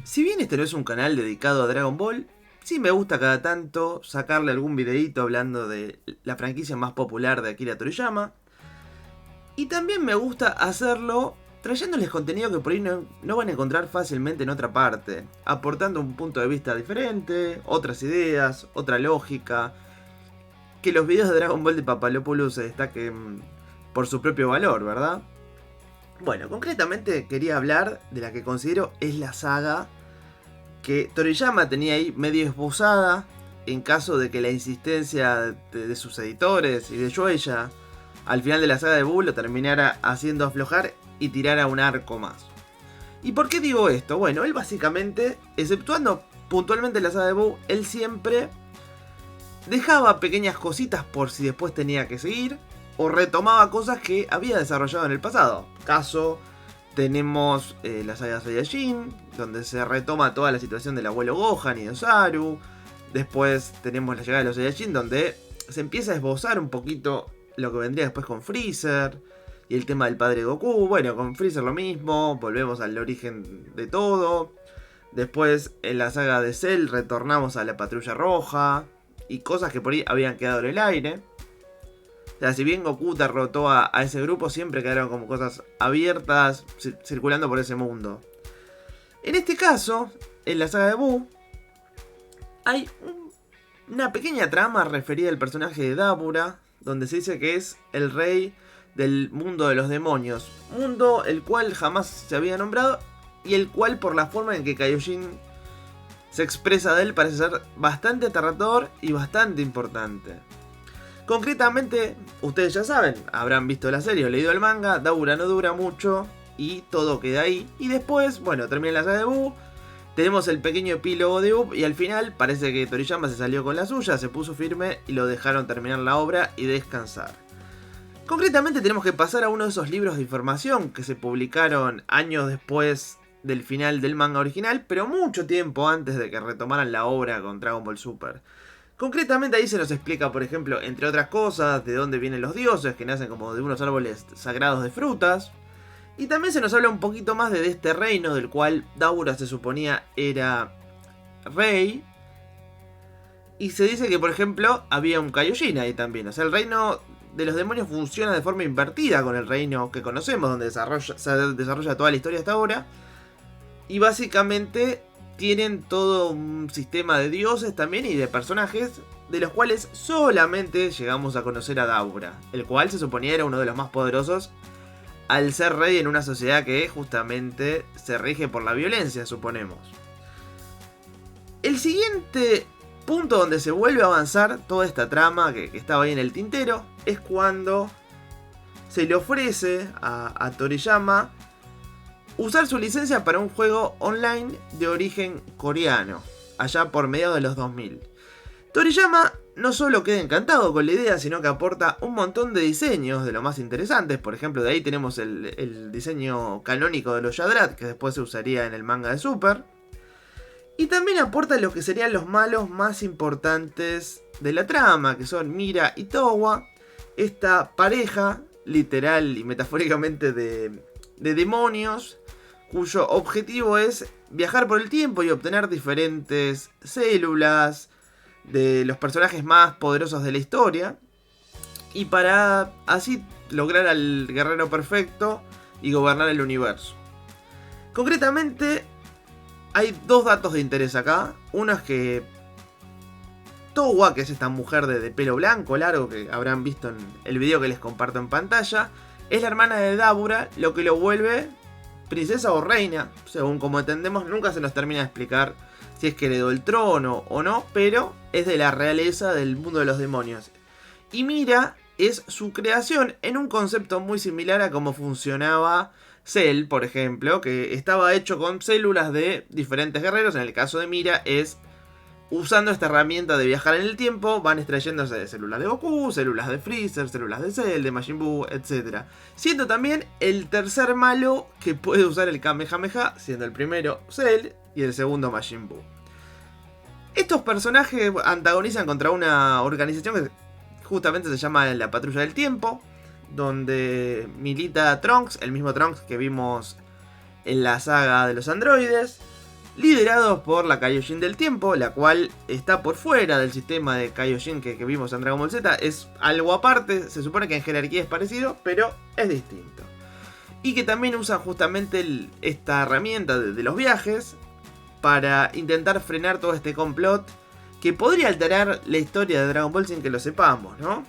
Si bien este no es un canal dedicado a Dragon Ball, sí me gusta cada tanto sacarle algún videíto hablando de la franquicia más popular de Akira Toriyama. Y también me gusta hacerlo trayéndoles contenido que por ahí no van a encontrar fácilmente en otra parte, aportando un punto de vista diferente, otras ideas, otra lógica, que los videos de Dragon Ball de Papalopoulos se destaquen por su propio valor, ¿verdad? Bueno, concretamente quería hablar de la que considero es la saga que Toriyama tenía ahí medio esbozada en caso de que la insistencia de sus editores y de Shueisha al final de la saga de Buu lo terminara haciendo aflojar y tirara un arco más. ¿Y por qué digo esto? Bueno, él básicamente, exceptuando puntualmente la saga de Buu, él siempre dejaba pequeñas cositas por si después tenía que seguir, o retomaba cosas que había desarrollado en el pasado. Caso, tenemos la saga Saiyajin, donde se retoma toda la situación del abuelo Gohan y de Osaru. Después tenemos la llegada de los Saiyajin, donde se empieza a esbozar un poquito lo que vendría después con Freezer y el tema del padre Goku. Bueno, con Freezer lo mismo, volvemos al origen de todo. Después en la saga de Cell retornamos a la Patrulla Roja y cosas que por ahí habían quedado en el aire. O sea, si bien Goku derrotó a ese grupo, siempre quedaron como cosas abiertas circulando por ese mundo. En este caso, en la saga de Buu, hay una pequeña trama referida al personaje de Dabura, donde se dice que es el rey del mundo de los demonios. Mundo el cual jamás se había nombrado y el cual, por la forma en que Kaioshin se expresa de él, parece ser bastante aterrador y bastante importante. Concretamente, ustedes ya saben, habrán visto la serie o leído el manga, Dabura no dura mucho y todo queda ahí. Y después, bueno, termina la saga de Buu, tenemos el pequeño epílogo de Up y al final parece que Toriyama se salió con la suya, se puso firme y lo dejaron terminar la obra y descansar. Concretamente tenemos que pasar a uno de esos libros de información que se publicaron años después del final del manga original, pero mucho tiempo antes de que retomaran la obra con Dragon Ball Super. Concretamente ahí se nos explica, por ejemplo, entre otras cosas, de dónde vienen los dioses, que nacen como de unos árboles sagrados de frutas. Y también se nos habla un poquito más de este reino del cual Dabura se suponía era rey. Y se dice que, por ejemplo, había un Kaioshin ahí también. O sea, el reino de los demonios funciona de forma invertida con el reino que conocemos, donde se desarrolla toda la historia hasta ahora. Y básicamente tienen todo un sistema de dioses también y de personajes, de los cuales solamente llegamos a conocer a Dabura, el cual se suponía era uno de los más poderosos al ser rey en una sociedad que justamente se rige por la violencia, suponemos. El siguiente punto donde se vuelve a avanzar toda esta trama que estaba ahí en el tintero es cuando se le ofrece a Toriyama usar su licencia para un juego online de origen coreano, allá por mediados de los 2000. Toriyama no solo queda encantado con la idea, sino que aporta un montón de diseños de lo más interesantes. Por ejemplo, de ahí tenemos el diseño canónico de los Yadrat, que después se usaría en el manga de Super. Y también aporta lo que serían los malos más importantes de la trama, que son Mira y Towa, esta pareja, literal y metafóricamente, de demonios, cuyo objetivo es viajar por el tiempo y obtener diferentes células de los personajes más poderosos de la historia, y para así lograr al guerrero perfecto y gobernar el universo. Concretamente, hay dos datos de interés acá. Uno es que Towa, que es esta mujer de pelo blanco largo que habrán visto en el video que les comparto en pantalla, es la hermana de Dabura, lo que lo vuelve princesa o reina, según como entendemos. Nunca se nos termina de explicar si es que heredó el trono o no, pero es de la realeza del mundo de los demonios. Y Mira es su creación en un concepto muy similar a cómo funcionaba Cell, por ejemplo, que estaba hecho con células de diferentes guerreros. En el caso de Mira es usando esta herramienta de viajar en el tiempo, van extrayéndose de células de Goku, células de Freezer, células de Cell, de Majin Buu, etc. Siendo también el tercer malo que puede usar el Kamehameha, siendo el primero Cell y el segundo Majin Buu. Estos personajes antagonizan contra una organización que justamente se llama la Patrulla del Tiempo, donde milita Trunks, el mismo Trunks que vimos en la saga de los androides. liderados por la Kaioshin del tiempo, la cual está por fuera del sistema de Kaioshin que vimos en Dragon Ball Z. Es algo aparte, se supone que en jerarquía es parecido, pero es distinto. Y que también usan justamente esta herramienta de los viajes para intentar frenar todo este complot que podría alterar la historia de Dragon Ball sin que lo sepamos, ¿no?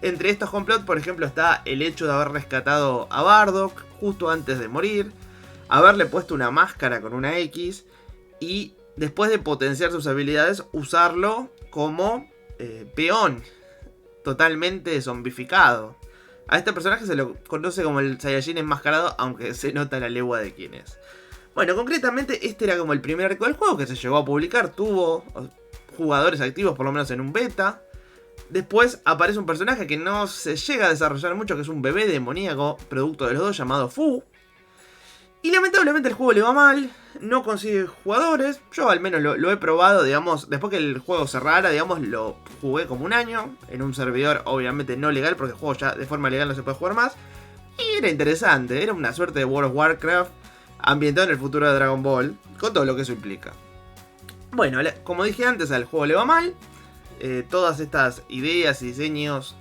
Entre estos complots, por ejemplo, está el hecho de haber rescatado a Bardock justo antes de morir, haberle puesto una máscara con una X y después de potenciar sus habilidades usarlo como peón totalmente zombificado. A este personaje se lo conoce como el Saiyajin enmascarado, aunque se nota la legua de quién es. Bueno, concretamente este era como el primer arco del juego que se llegó a publicar, tuvo jugadores activos por lo menos en un beta. Después aparece un personaje que no se llega a desarrollar mucho, que es un bebé demoníaco, producto de los dos, llamado Fu. Y lamentablemente el juego le va mal, no consigue jugadores. Yo al menos lo he probado, digamos, después que el juego cerrara, digamos, lo jugué como un año, en un servidor obviamente no legal, porque el juego ya de forma legal no se puede jugar más. Y era interesante, era una suerte de World of Warcraft ambientado en el futuro de Dragon Ball, con todo lo que eso implica. Bueno, como dije antes, al juego le va mal. Todas estas ideas y diseños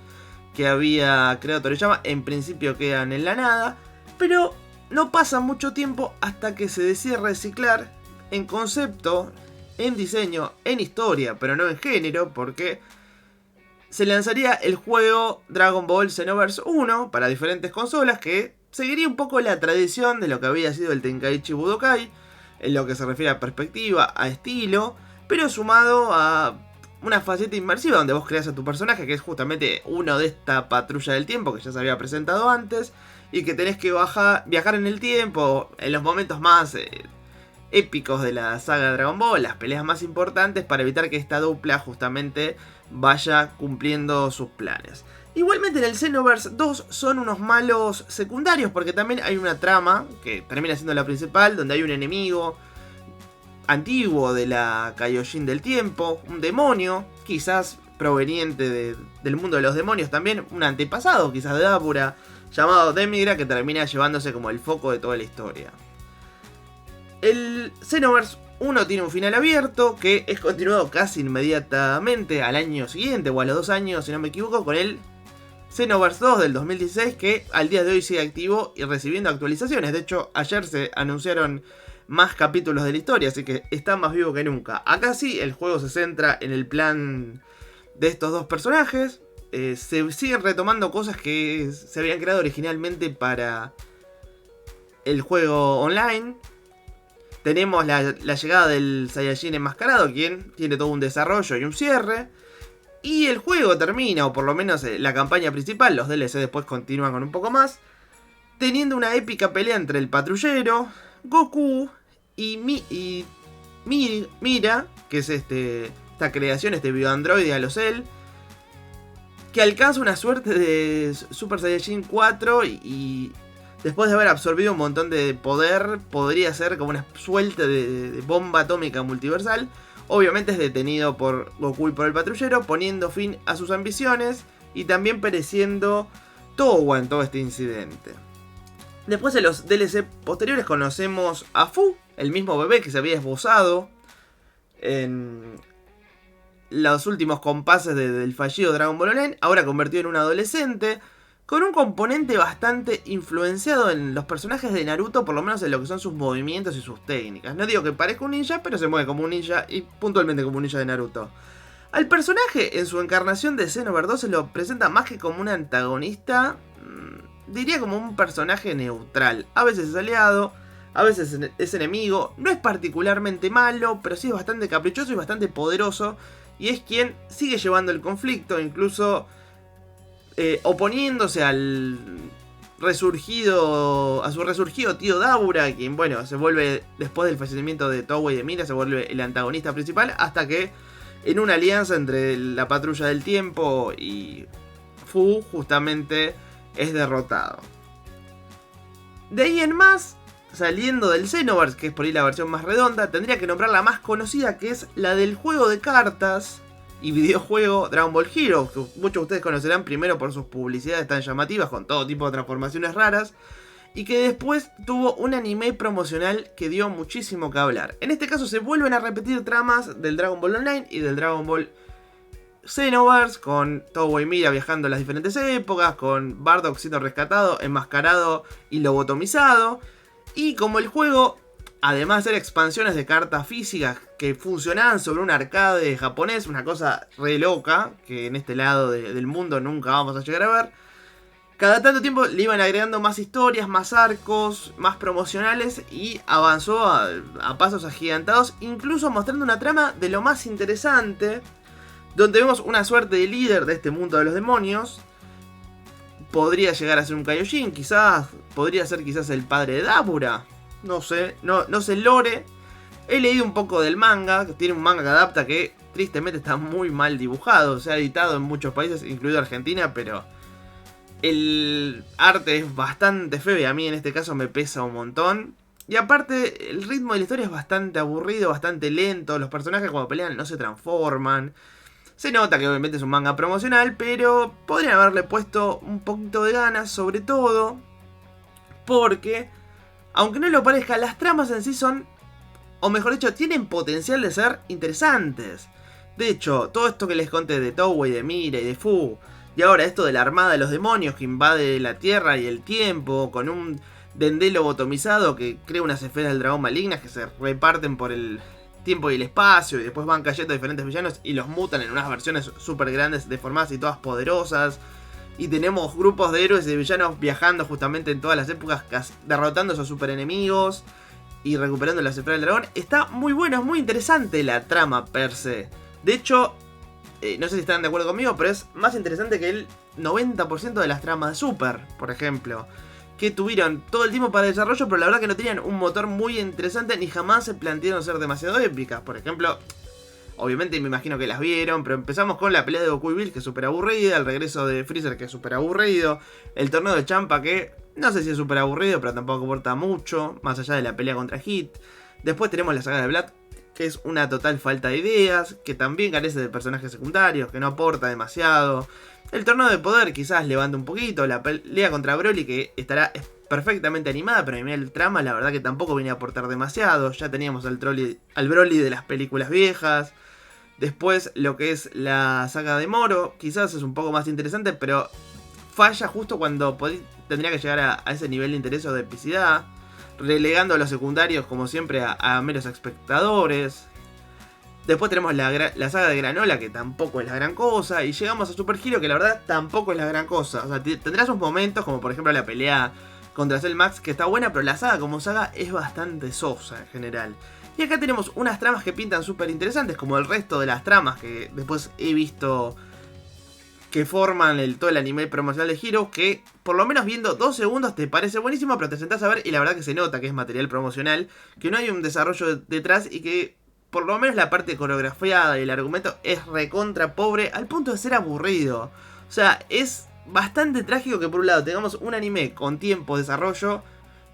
que había creado Toriyama en principio quedan en la nada, pero no pasa mucho tiempo hasta que se decide reciclar en concepto, en diseño, en historia, pero no en género, porque se lanzaría el juego Dragon Ball Xenoverse 1 para diferentes consolas, que seguiría un poco la tradición de lo que había sido el Tenkaichi Budokai, en lo que se refiere a perspectiva, a estilo, pero sumado a una faceta inmersiva donde vos creas a tu personaje, que es justamente uno de esta patrulla del tiempo que ya se había presentado antes, y que tenés que viajar en el tiempo, en los momentos más épicos de la saga de Dragon Ball, las peleas más importantes, para evitar que esta dupla justamente vaya cumpliendo sus planes. Igualmente en el Xenoverse 2 son unos malos secundarios, porque también hay una trama, que termina siendo la principal, donde hay un enemigo antiguo de la Kaioshin del tiempo, un demonio, quizás proveniente del mundo de los demonios también, un antepasado quizás de Dabura, llamado Demigra, que termina llevándose como el foco de toda la historia. El Xenoverse 1 tiene un final abierto, que es continuado casi inmediatamente al año siguiente, o a los 2 años si no me equivoco, con el Xenoverse 2 del 2016, que al día de hoy sigue activo y recibiendo actualizaciones. De hecho, ayer se anunciaron más capítulos de la historia, así que está más vivo que nunca. Acá sí, el juego se centra en el plan de estos dos personajes. Se siguen retomando cosas que se habían creado originalmente para el juego online. Tenemos la llegada del Saiyajin enmascarado, quien tiene todo un desarrollo y un cierre. Y el juego termina, o por lo menos la campaña principal, los DLC después continúan con un poco más, teniendo una épica pelea entre el patrullero, Goku y Mira, que es esta creación, este bioandroide a los Cell, que alcanza una suerte de Super Saiyajin 4 y después de haber absorbido un montón de poder, podría ser como una suerte de bomba atómica multiversal. Obviamente es detenido por Goku y por el patrullero, poniendo fin a sus ambiciones y también pereciendo Towa en todo este incidente. Después en los DLC posteriores conocemos a Fu, el mismo bebé que se había esbozado en los últimos compases del fallido Dragon Ball Online, ahora convertido en un adolescente, con un componente bastante influenciado en los personajes de Naruto, por lo menos en lo que son sus movimientos y sus técnicas. No digo que parezca un ninja, pero se mueve como un ninja y puntualmente como un ninja de Naruto. Al personaje en su encarnación de Xenoverse 2 se lo presenta más que como un antagonista, diría como un personaje neutral. A veces es aliado, a veces es enemigo, no es particularmente malo, pero sí es bastante caprichoso y bastante poderoso. Y es quien sigue llevando el conflicto, incluso oponiéndose a su resurgido tío Dabura, quien bueno, se vuelve, después del fallecimiento de Towa y de Mira, se vuelve el antagonista principal, hasta que en una alianza entre la patrulla del tiempo y Fu, justamente es derrotado. De ahí en más, saliendo del Xenoverse, que es por ahí la versión más redonda, tendría que nombrar la más conocida, que es la del juego de cartas y videojuego Dragon Ball Heroes, que muchos de ustedes conocerán primero por sus publicidades tan llamativas con todo tipo de transformaciones raras, y que después tuvo un anime promocional que dio muchísimo que hablar. En este caso se vuelven a repetir tramas del Dragon Ball Online y del Dragon Ball Xenoverse, con Towa y Mira viajando a las diferentes épocas, con Bardock siendo rescatado, enmascarado y lobotomizado. Y como el juego, además de expansiones de cartas físicas que funcionaban sobre un arcade japonés, una cosa re loca, que en este lado del mundo nunca vamos a llegar a ver, cada tanto tiempo le iban agregando más historias, más arcos, más promocionales, y avanzó a pasos agigantados, incluso mostrando una trama de lo más interesante, donde vemos una suerte de líder de este mundo de los demonios. Podría llegar a ser un Kaioshin, quizás, podría ser quizás el padre de Dabura, no sé, no sé el lore. He leído un poco del manga, que tiene un manga que adapta que tristemente está muy mal dibujado, se ha editado en muchos países, incluido Argentina, pero el arte es bastante feo y a mí en este caso me pesa un montón. Y aparte, el ritmo de la historia es bastante aburrido, bastante lento. Los personajes cuando pelean no se transforman. Se nota que obviamente es un manga promocional, pero podrían haberle puesto un poquito de ganas, sobre todo porque, aunque no lo parezca, las tramas en sí son, o mejor dicho, tienen potencial de ser interesantes. De hecho, todo esto que les conté de Towa y de Mira y de Fu, y ahora esto de la armada de los demonios que invade la tierra y el tiempo, con un Dendé lobotomizado que crea unas esferas del dragón malignas que se reparten por el tiempo y el espacio, y después van cayendo diferentes villanos y los mutan en unas versiones súper grandes, deformadas y todas poderosas. Y tenemos grupos de héroes y de villanos viajando justamente en todas las épocas, derrotando a esos super enemigos y recuperando las esferas del dragón. Está muy bueno, es muy interesante la trama per se. De hecho, no sé si están de acuerdo conmigo, pero es más interesante que el 90% de las tramas de Super, por ejemplo, que tuvieron todo el tiempo para desarrollo, pero la verdad que no tenían un motor muy interesante ni jamás se plantearon ser demasiado épicas. Por ejemplo, obviamente me imagino que las vieron, pero empezamos con la pelea de Goku y Bills, que es súper aburrida, el regreso de Freezer, que es súper aburrido, el torneo de Champa, que no sé si es súper aburrido, pero tampoco aporta mucho, más allá de la pelea contra Hit. Después tenemos la saga de Black, que es una total falta de ideas, que también carece de personajes secundarios, que no aporta demasiado. El torneo de poder quizás levanta un poquito, la pelea contra Broly, que estará perfectamente animada, pero a mí el trama la verdad que tampoco viene a aportar demasiado. Ya teníamos al Broly de las películas viejas. Después lo que es la saga de Moro, quizás es un poco más interesante, pero falla justo cuando tendría que llegar a ese nivel de interés o de epicidad, relegando a los secundarios como siempre a meros espectadores. Después tenemos la saga de Granola, que tampoco es la gran cosa, y llegamos a Super Hero, que la verdad tampoco es la gran cosa. O sea, tendrás sus momentos, como por ejemplo la pelea contra Cell Max, que está buena, pero la saga como saga es bastante sosa en general. Y acá tenemos unas tramas que pintan súper interesantes, como el resto de las tramas que después he visto que forman todo el anime promocional de Hero, que por lo menos viendo 2 segundos te parece buenísimo, pero te sentás a ver y la verdad que se nota que es material promocional, que no hay un desarrollo detrás y que por lo menos la parte coreografiada y el argumento es recontra pobre al punto de ser aburrido. O sea, es bastante trágico que por un lado tengamos un anime con tiempo de desarrollo,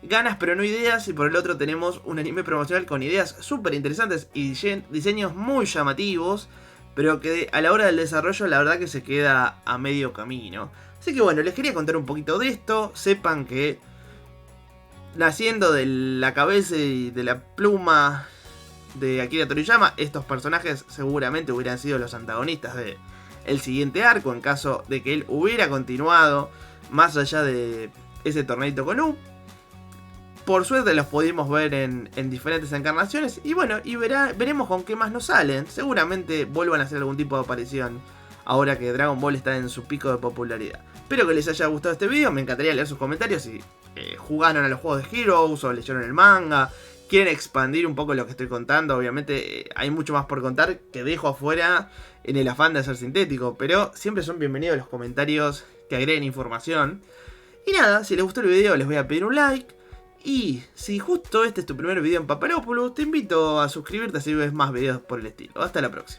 ganas pero no ideas, y por el otro tenemos un anime promocional con ideas súper interesantes y diseños muy llamativos, pero que a la hora del desarrollo la verdad que se queda a medio camino. Así que bueno, les quería contar un poquito de esto. Sepan que naciendo de la cabeza y de la pluma de Akira Toriyama, estos personajes seguramente hubieran sido los antagonistas de el siguiente arco, en caso de que él hubiera continuado más allá de ese torneito con U. Por suerte los pudimos ver en diferentes encarnaciones. Y bueno, veremos con qué más nos salen. Seguramente vuelvan a hacer algún tipo de aparición ahora que Dragon Ball está en su pico de popularidad. Espero que les haya gustado este video. Me encantaría leer sus comentarios si jugaron a los juegos de Heroes o leyeron el manga, quieren expandir un poco lo que estoy contando. Obviamente hay mucho más por contar que dejo afuera en el afán de ser sintético, pero siempre son bienvenidos los comentarios que agreguen información. Y nada, si les gustó el video les voy a pedir un like. Y si justo este es tu primer video en Paparopoulos, te invito a suscribirte si ves más videos por el estilo. Hasta la próxima.